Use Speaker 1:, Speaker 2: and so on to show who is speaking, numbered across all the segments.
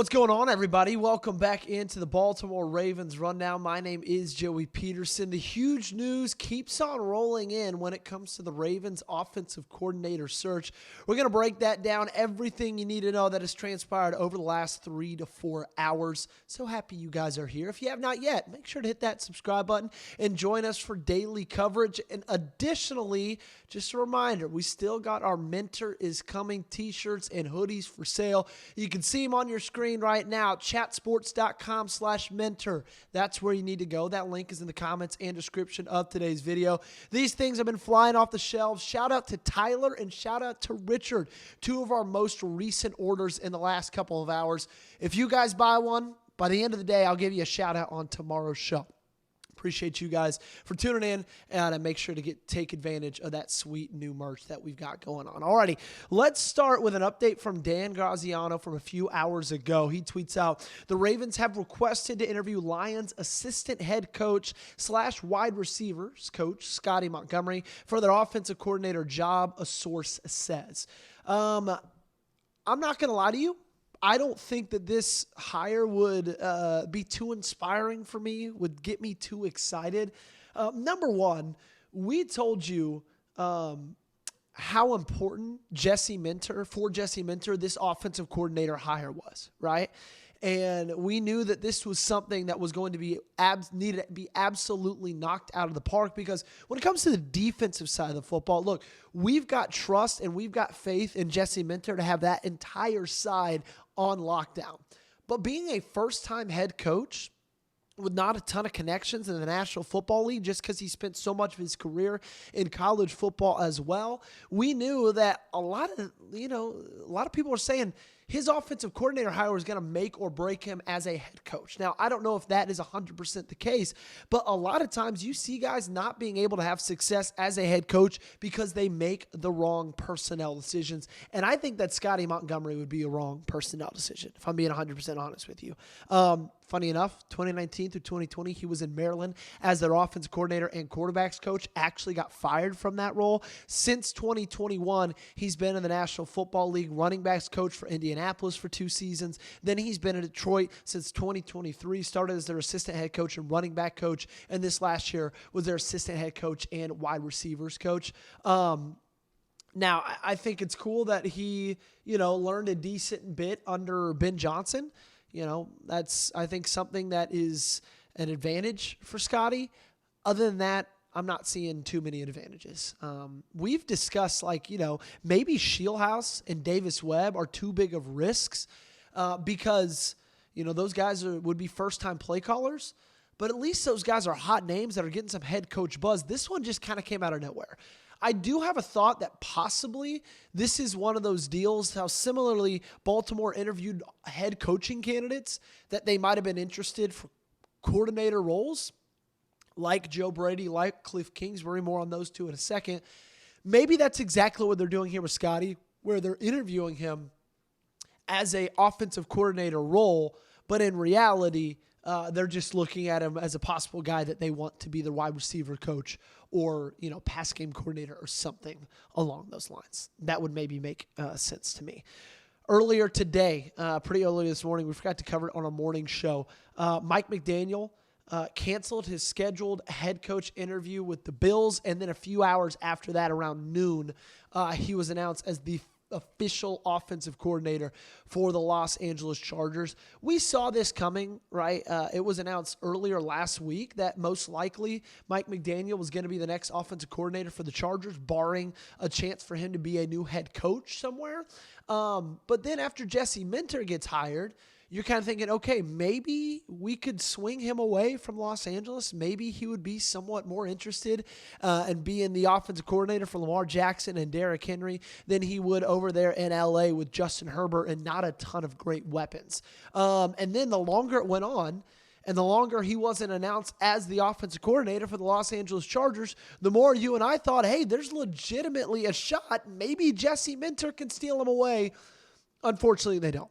Speaker 1: What's going on, everybody? Welcome back into the Baltimore Ravens Rundown. My name is Joey Petersen. The huge news keeps on rolling in when it comes to the Ravens offensive coordinator search. We're going to break that down, everything you need to know that has transpired over the last 3 to 4 hours. So happy you guys are here. If you have not yet, make sure to hit that subscribe button and join us for daily coverage. And additionally, just a reminder, we still got our Mentor is Coming t-shirts and hoodies for sale. You can see them on your screen right now, chatsports.com/mentor. That's where you need to go. That link is in the comments and description of today's video. These things have been flying off the shelves. Shout out to Tyler and shout out to Richard, two of our most recent orders in the last couple of hours. If you guys buy one, by the end of the day, I'll give you a shout out on tomorrow's show. Appreciate you guys for tuning in, and make sure to take advantage of that sweet new merch that we've got going on. Alrighty, let's start with an update from Dan Graziano from a few hours ago. He tweets out, the Ravens have requested to interview Lions assistant head coach / wide receivers coach Scottie Montgomery for their offensive coordinator job, a source says. I'm not going to lie to you. I don't think that this hire would be too inspiring for me, would get me too excited. Number one, we told you how important Jesse Minter, this offensive coordinator hire was, right? And we knew that this was something that was going to be needed to be absolutely knocked out of the park, because when it comes to the defensive side of the football, look, we've got trust and we've got faith in Jesse Minter to have that entire side on lockdown. But being a first-time head coach with not a ton of connections in the National Football League, just because he spent so much of his career in college football as well, we knew that a lot of people are saying his offensive coordinator hire was going to make or break him as a head coach. Now, I don't know if that is 100% the case, but a lot of times you see guys not being able to have success as a head coach because they make the wrong personnel decisions. And I think that Scotty Montgomery would be a wrong personnel decision, if I'm being 100% honest with you. Funny enough, 2019 through 2020, he was in Maryland as their offensive coordinator and quarterbacks coach, actually got fired from that role. Since 2021, he's been in the National Football League running backs coach for Indianapolis for 2 seasons. Then he's been in Detroit since 2023, started as their assistant head coach and running back coach, and this last year was their assistant head coach and wide receivers coach. Now, I think it's cool that he, learned a decent bit under Ben Johnson. That's, I think, something that is an advantage for Scotty. Other than that, I'm not seeing too many advantages. We've discussed, maybe Schultz and Davis Webb are too big of risks because, those guys would be first-time play callers. But at least those guys are hot names that are getting some head coach buzz. This one just kind of came out of nowhere. I do have a thought that possibly this is one of those deals, how similarly Baltimore interviewed head coaching candidates that they might have been interested for coordinator roles, like Joe Brady, like Cliff Kingsbury, more on those two in a second. Maybe that's exactly what they're doing here with Scotty, where they're interviewing him as a offensive coordinator role, but in reality, they're just looking at him as a possible guy that they want to be the wide receiver coach or, pass game coordinator or something along those lines. That would maybe make sense to me. Earlier today, pretty early this morning, we forgot to cover it on our morning show. Mike McDaniel canceled his scheduled head coach interview with the Bills, and then a few hours after that, around noon, he was announced as the official offensive coordinator for the Los Angeles Chargers. We saw this coming, right? It was announced earlier last week that most likely Mike McDaniel was going to be the next offensive coordinator for the Chargers, barring a chance for him to be a new head coach somewhere. But then after Jesse Minter gets hired, you're kind of thinking, okay, maybe we could swing him away from Los Angeles. Maybe he would be somewhat more interested in being the offensive coordinator for Lamar Jackson and Derrick Henry than he would over there in LA with Justin Herbert and not a ton of great weapons. And then the longer it went on, and the longer he wasn't announced as the offensive coordinator for the Los Angeles Chargers, the more you and I thought, hey, there's legitimately a shot. Maybe Jesse Minter can steal him away. Unfortunately, they don't.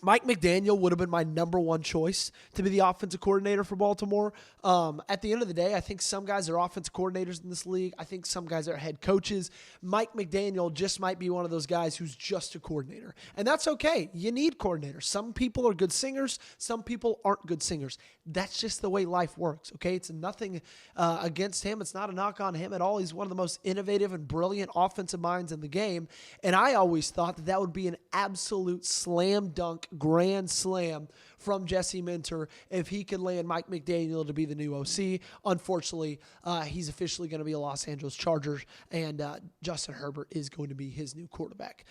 Speaker 1: Mike McDaniel would have been my number one choice to be the offensive coordinator for Baltimore. At the end of the day, I think some guys are offensive coordinators in this league. I think some guys are head coaches. Mike McDaniel just might be one of those guys who's just a coordinator. And that's okay. You need coordinators. Some people are good singers. Some people aren't good singers. That's just the way life works, okay? It's nothing against him. It's not a knock on him at all. He's one of the most innovative and brilliant offensive minds in the game. And I always thought that would be an absolute slam dunk grand slam from Jesse Minter if he could land Mike McDaniel to be the new OC. Unfortunately, he's officially going to be a Los Angeles Chargers, and Justin Herbert is going to be his new quarterback.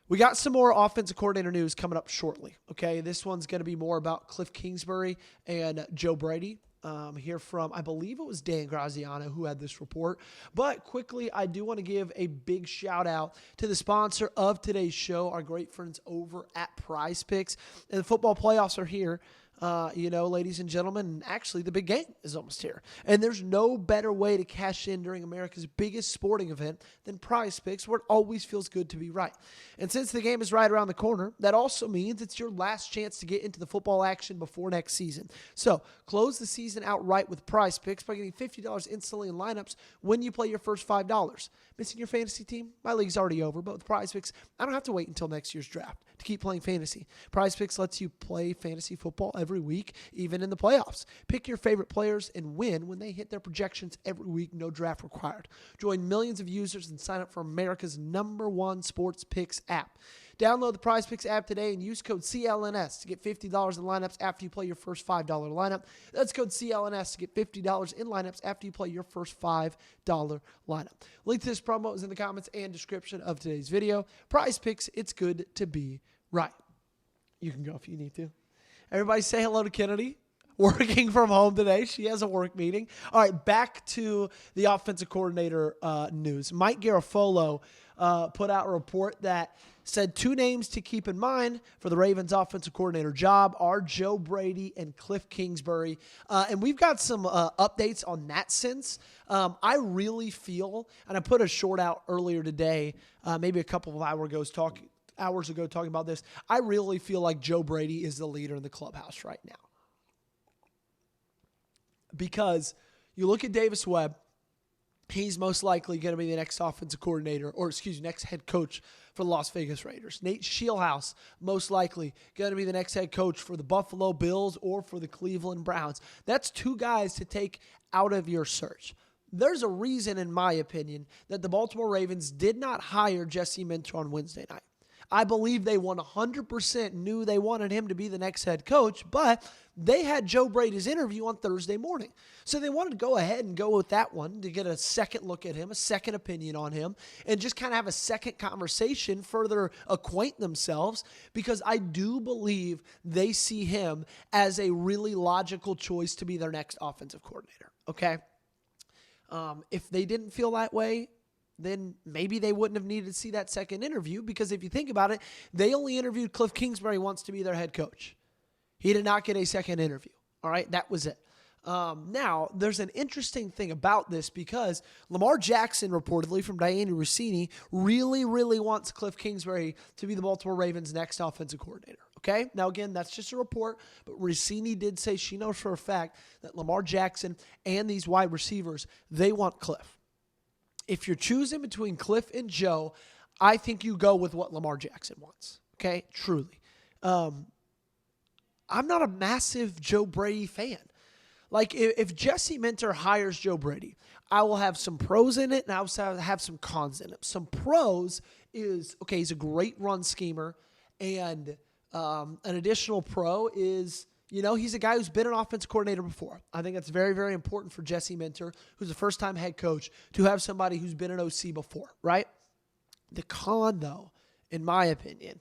Speaker 1: We got some more offensive coordinator news coming up shortly, okay? This one's going to be more about Cliff Kingsbury and Joe Brady. Here from, I believe it was Dan Graziano who had this report. But quickly, I do want to give a big shout out to the sponsor of today's show, our great friends over at Prize Picks. And the football playoffs are here. Ladies and gentlemen, and actually the big game is almost here. And there's no better way to cash in during America's biggest sporting event than Prize Picks, where it always feels good to be right. And since the game is right around the corner, that also means it's your last chance to get into the football action before next season. So close the season out right with Prize Picks by getting $50 instantly in lineups when you play your first $5. Missing your fantasy team? My league's already over, but with Prize Picks, I don't have to wait until next year's draft to keep playing fantasy. Prize Picks lets you play fantasy football every week, even in the playoffs. Pick your favorite players and win when they hit their projections every week, no draft required. Join millions of users and sign up for America's #1 sports picks app. Download the Prize Picks app today and use code CLNS to get $50 in lineups after you play your first $5 lineup. That's code CLNS to get $50 in lineups after you play your first $5 lineup. Link to this promo is in the comments and description of today's video. Prize Picks, it's good to be right. You can go if you need to. Everybody say hello to Kennedy. Working from home today. She has a work meeting. All right, back to the offensive coordinator news. Mike Garafolo put out a report that said 2 names to keep in mind for the Ravens offensive coordinator job are Joe Brady and Cliff Kingsbury. And we've got some updates on that sense. I really feel, and I put a short out earlier today, maybe a couple of hours ago talking about this. I really feel like Joe Brady is the leader in the clubhouse right now. Because you look at Davis Webb, he's most likely going to be the next offensive coordinator, next head coach for the Las Vegas Raiders. Nate Scheelhaase, most likely going to be the next head coach for the Buffalo Bills or for the Cleveland Browns. That's 2 guys to take out of your search. There's a reason, in my opinion, that the Baltimore Ravens did not hire Jesse Minter on Wednesday night. I believe they 100% knew they wanted him to be the next head coach, but they had Joe Brady's interview on Thursday morning. So they wanted to go ahead and go with that one to get a second look at him, a second opinion on him, and just kind of have a second conversation, further acquaint themselves, because I do believe they see him as a really logical choice to be their next offensive coordinator, okay? If they didn't feel that way, then maybe they wouldn't have needed to see that second interview, because if you think about it, they only interviewed Cliff Kingsbury once to be their head coach. He did not get a second interview. All right, that was it. Now, there's an interesting thing about this, because Lamar Jackson, reportedly from Dianna Russini, really, really wants Cliff Kingsbury to be the Baltimore Ravens' next offensive coordinator. Okay? Now, again, that's just a report, but Russini did say she knows for a fact that Lamar Jackson and these wide receivers, they want Cliff. If you're choosing between Cliff and Joe, I think you go with what Lamar Jackson wants. Okay? Truly. I'm not a massive Joe Brady fan. Like, if Jesse Minter hires Joe Brady, I will have some pros in it, and I also have some cons in it. Some pros is, okay, he's a great run schemer, and an additional pro is, he's a guy who's been an offensive coordinator before. I think that's very, very important for Jesse Minter, who's a first-time head coach, to have somebody who's been an OC before, right? The con, though, in my opinion,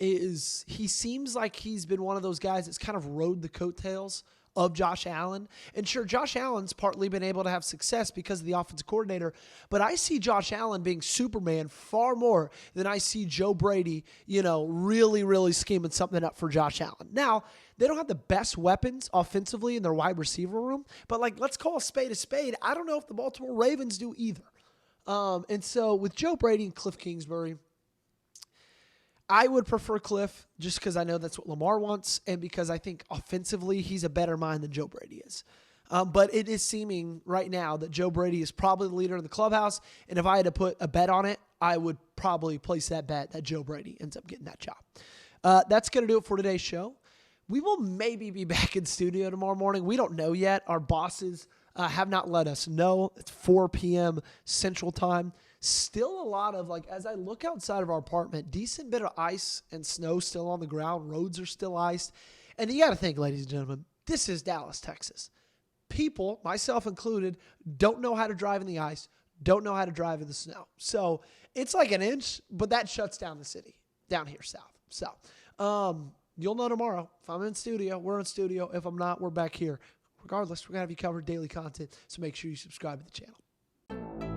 Speaker 1: is he seems like he's been one of those guys that's kind of rode the coattails of Josh Allen. And sure, Josh Allen's partly been able to have success because of the offensive coordinator, but I see Josh Allen being Superman far more than I see Joe Brady, really, really scheming something up for Josh Allen. Now, they don't have the best weapons offensively in their wide receiver room, but let's call a spade a spade. I don't know if the Baltimore Ravens do either. And so with Joe Brady and Cliff Kingsbury, I would prefer Cliff just because I know that's what Lamar wants and because I think offensively he's a better mind than Joe Brady is. But it is seeming right now that Joe Brady is probably the leader in the clubhouse, and if I had to put a bet on it, I would probably place that bet that Joe Brady ends up getting that job. That's going to do it for today's show. We will maybe be back in studio tomorrow morning. We don't know yet. Our bosses have not let us know. It's 4 p.m. Central Time. Still a lot of, as I look outside of our apartment, decent bit of ice and snow still on the ground. Roads are still iced. And you got to think, ladies and gentlemen, this is Dallas, Texas. People, myself included, don't know how to drive in the ice, don't know how to drive in the snow. So it's like an inch, but that shuts down the city down here south. So you'll know tomorrow. If I'm in studio, we're in studio. If I'm not, we're back here. Regardless, we're going to have you covered daily content, so make sure you subscribe to the channel.